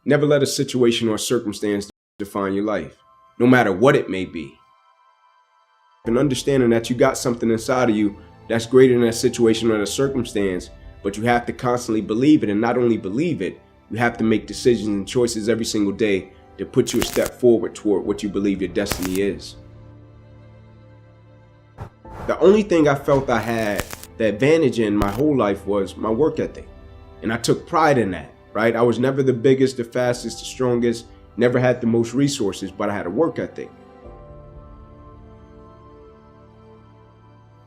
Never let a situation or circumstance define your life, no matter what it may be. And understanding that you got something inside of you that's greater than that situation or that circumstance, but you have to constantly believe it, and not only believe it, you have to make decisions and choices every single day to put you a step forward toward what you believe your destiny is. The only thing I felt I had the advantage in my whole life was my work ethic. And I took pride in that, right? I was never the biggest, the fastest, the strongest, never had the most resources, but I had a work ethic.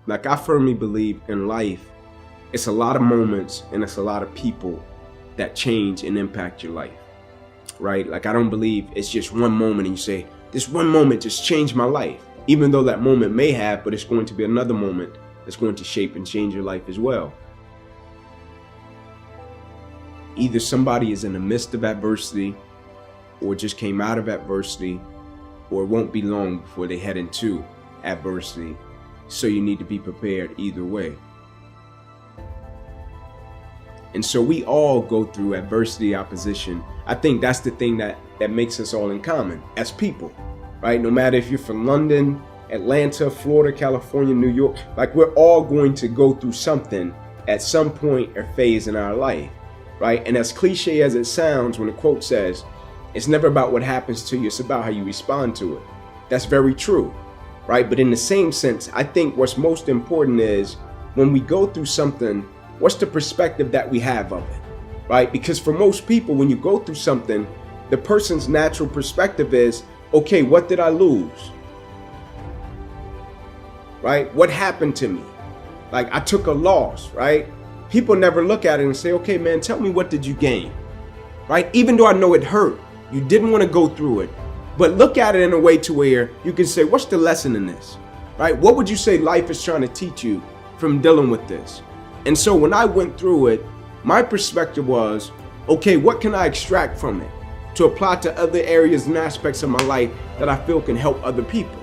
Like, I firmly believe in life, it's a lot of moments and it's a lot of people that change and impact your life, right? Like, I don't believe it's just one moment and you say, this one moment just changed my life. Even though that moment may have, but it's going to be another moment that's going to shape and change your life as well. Either somebody is in the midst of adversity or just came out of adversity, or it won't be long before they head into adversity. So you need to be prepared either way. And so we all go through adversity, opposition. I think that's the thing that makes us all in common as people, right? No matter if you're from London, Atlanta, Florida, California, New York, like, we're all going to go through something at some point or phase in our life, right? And as cliche as it sounds, when the quote says, it's never about what happens to you, it's about how you respond to it. That's very true, right? But in the same sense, I think what's most important is when we go through something, what's the perspective that we have of it, right? Because for most people, when you go through something, the person's natural perspective is, okay, what did I lose? Right? What happened to me? Like, I took a loss, right? People never look at it and say, okay, man, tell me, what did you gain? Right? Even though I know it hurt, you didn't want to go through it, but look at it in a way to where you can say, what's the lesson in this? Right? What would you say life is trying to teach you from dealing with this? And so when I went through it, my perspective was, okay, what can I extract from it to apply to other areas and aspects of my life that I feel can help other people?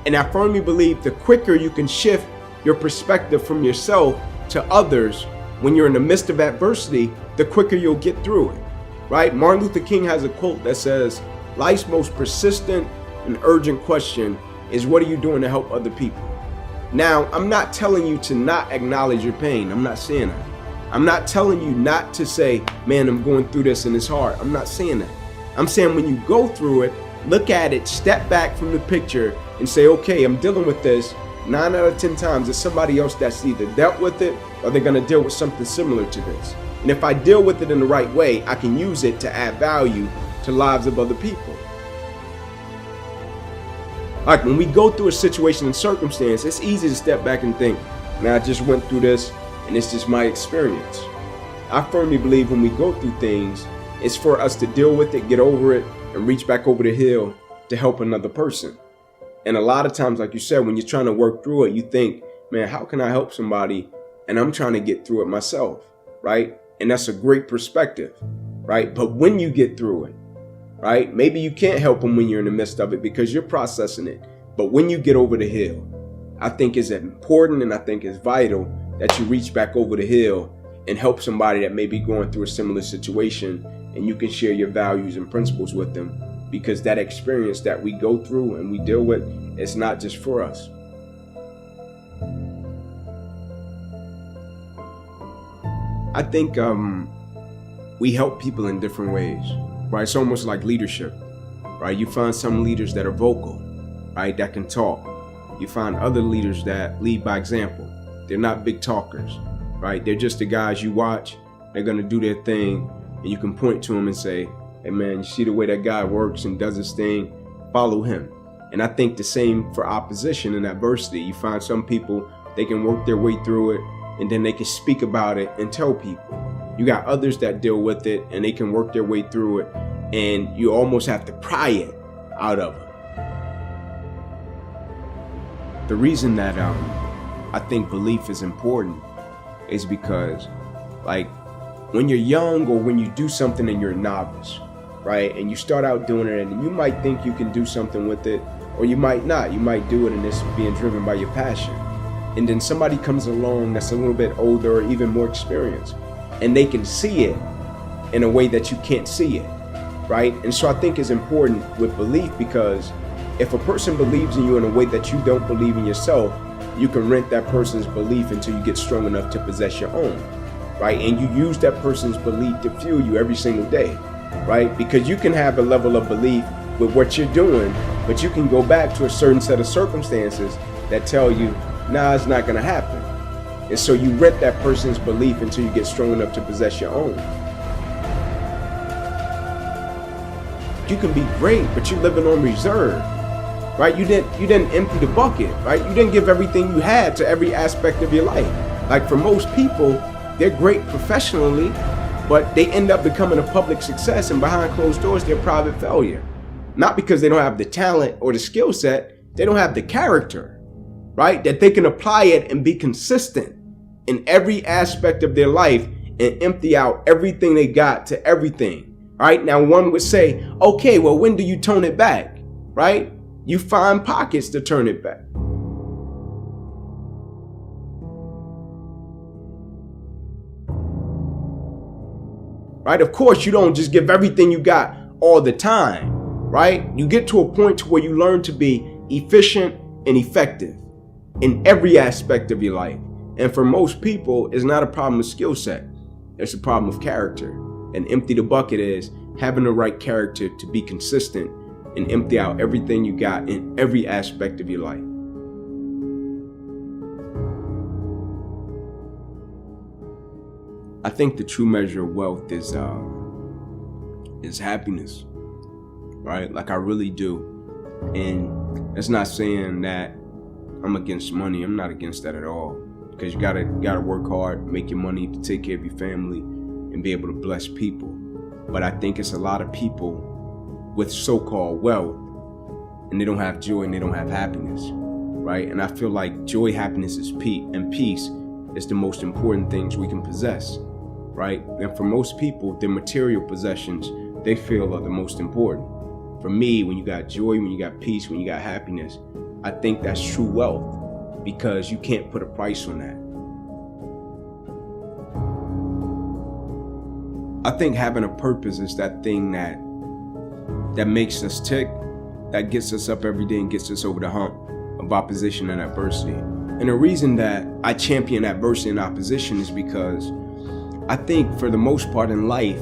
And I firmly believe the quicker you can shift your perspective from yourself to others when you're in the midst of adversity, the quicker you'll get through it, right? Martin Luther King has a quote that says, life's most persistent and urgent question is, what are you doing to help other people? Now, I'm not telling you to not acknowledge your pain. I'm not saying that. I'm not telling you not to say, man, I'm going through this and it's hard. I'm not saying that. I'm saying when you go through it, look at it, step back from the picture and say, okay, I'm dealing with this. 9 out of 10 times, it's somebody else that's either dealt with it or they're going to deal with something similar to this. And if I deal with it in the right way, I can use it to add value to lives of other people. Like, when we go through a situation and circumstance, it's easy to step back and think, man, I just went through this and it's just my experience. I firmly believe when we go through things, it's for us to deal with it, get over it, and reach back over the hill to help another person. And a lot of times, like you said, when you're trying to work through it, you think, man, how can I help somebody? And I'm trying to get through it myself, right? And that's a great perspective, right? But when you get through it, right, maybe you can't help them when you're in the midst of it because you're processing it. But when you get over the hill, I think it's important and I think it's vital that you reach back over the hill and help somebody that may be going through a similar situation, and you can share your values and principles with them, because that experience that we go through and we deal with, it's not just for us. I think we help people in different ways, right? It's almost like leadership, right? You find some leaders that are vocal, right, that can talk. You find other leaders that lead by example. They're not big talkers, right? They're just the guys you watch. They're going to do their thing, and you can point to them and say, hey man, you see the way that guy works and does his thing, follow him. And I think the same for opposition and adversity. You find some people, they can work their way through it and then they can speak about it and tell people. You got others that deal with it and they can work their way through it, and you almost have to pry it out of them. The reason that I think belief is important is because, like, when you're young or when you do something and you're a novice, right, and you start out doing it and you might think you can do something with it, or you might not. You might do it and it's being driven by your passion. And then somebody comes along that's a little bit older or even more experienced, and they can see it in a way that you can't see it, right? And so I think it's important with belief, because if a person believes in you in a way that you don't believe in yourself, you can rent that person's belief until you get strong enough to possess your own, right? And you use that person's belief to fuel you every single day, right? Because you can have a level of belief with what you're doing, but you can go back to a certain set of circumstances that tell you, nah, it's not gonna happen. And so you rent that person's belief until you get strong enough to possess your own. You can be great, but you're living on reserve, right? You didn't empty the bucket, right? You didn't give everything you had to every aspect of your life. Like for most people, they're great professionally, but they end up becoming a public success, and behind closed doors, they're a private failure. Not because they don't have the talent or the skill set, they don't have the character, right? That they can apply it and be consistent in every aspect of their life and empty out everything they got to everything. All right, now one would say, okay, well, when do you tone it back, right? You find pockets to turn it back. Right? Of course, you don't just give everything you got all the time, right? You get to a point where you learn to be efficient and effective in every aspect of your life. And for most people, it's not a problem of skill set. It's a problem of character. And empty the bucket is having the right character to be consistent and empty out everything you got in every aspect of your life. I think the true measure of wealth is happiness, right? Like I really do. And that's not saying that I'm against money. I'm not against that at all. Because you gotta work hard, make your money to take care of your family and be able to bless people. But I think it's a lot of people with so-called wealth and they don't have joy and they don't have happiness, right? And I feel like joy, happiness, and peace is the most important things we can possess, right? And for most people, their material possessions, they feel are the most important. For me, when you got joy, when you got peace, when you got happiness, I think that's true wealth, because you can't put a price on that. I think having a purpose is that thing that makes us tick, that gets us up every day and gets us over the hump of opposition and adversity. And the reason that I champion adversity and opposition is because I think for the most part in life,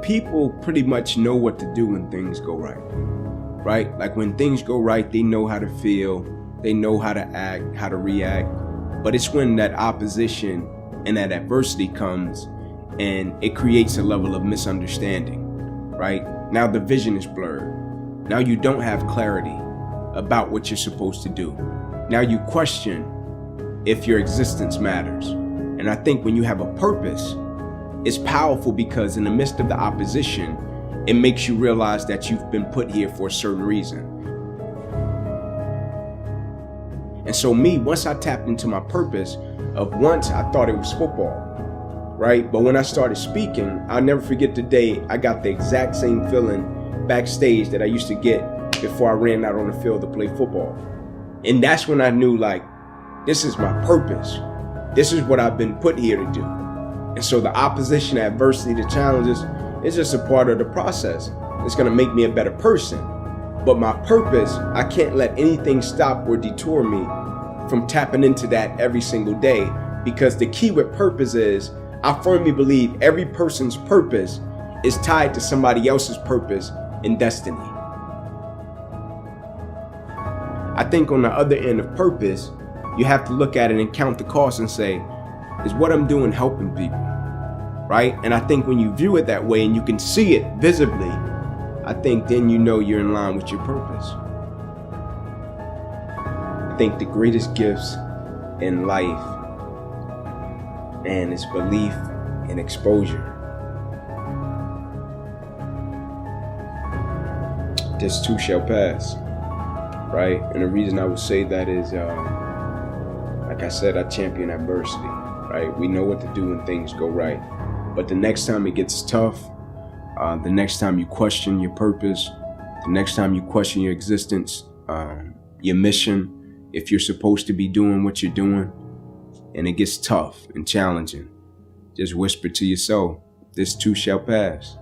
people pretty much know what to do when things go right, right? Like when things go right, they know how to feel, they know how to act, how to react. But it's when that opposition and that adversity comes and it creates a level of misunderstanding, right? Now the vision is blurred. Now you don't have clarity about what you're supposed to do. Now you question if your existence matters. And I think when you have a purpose, it's powerful because in the midst of the opposition, it makes you realize that you've been put here for a certain reason. And so me, once I tapped into my purpose of once I thought it was football, right? But when I started speaking, I'll never forget the day I got the exact same feeling backstage that I used to get before I ran out on the field to play football. And that's when I knew, like, this is my purpose. This is what I've been put here to do. And so the opposition, adversity, the challenges, it's just a part of the process. It's gonna make me a better person. But my purpose, I can't let anything stop or detour me from tapping into that every single day, because the key with purpose is, I firmly believe every person's purpose is tied to somebody else's purpose and destiny. I think on the other end of purpose, you have to look at it and count the cost and say, is what I'm doing helping people, right? And I think when you view it that way and you can see it visibly, I think then you know you're in line with your purpose. I think the greatest gifts in life and its belief and exposure. This too shall pass, right? And the reason I would say that is, like I said, I champion adversity, right? We know what to do when things go right. But the next time it gets tough, the next time you question your purpose, the next time you question your existence, your mission, if you're supposed to be doing what you're doing, and it gets tough and challenging, just whisper to yourself, This too shall pass.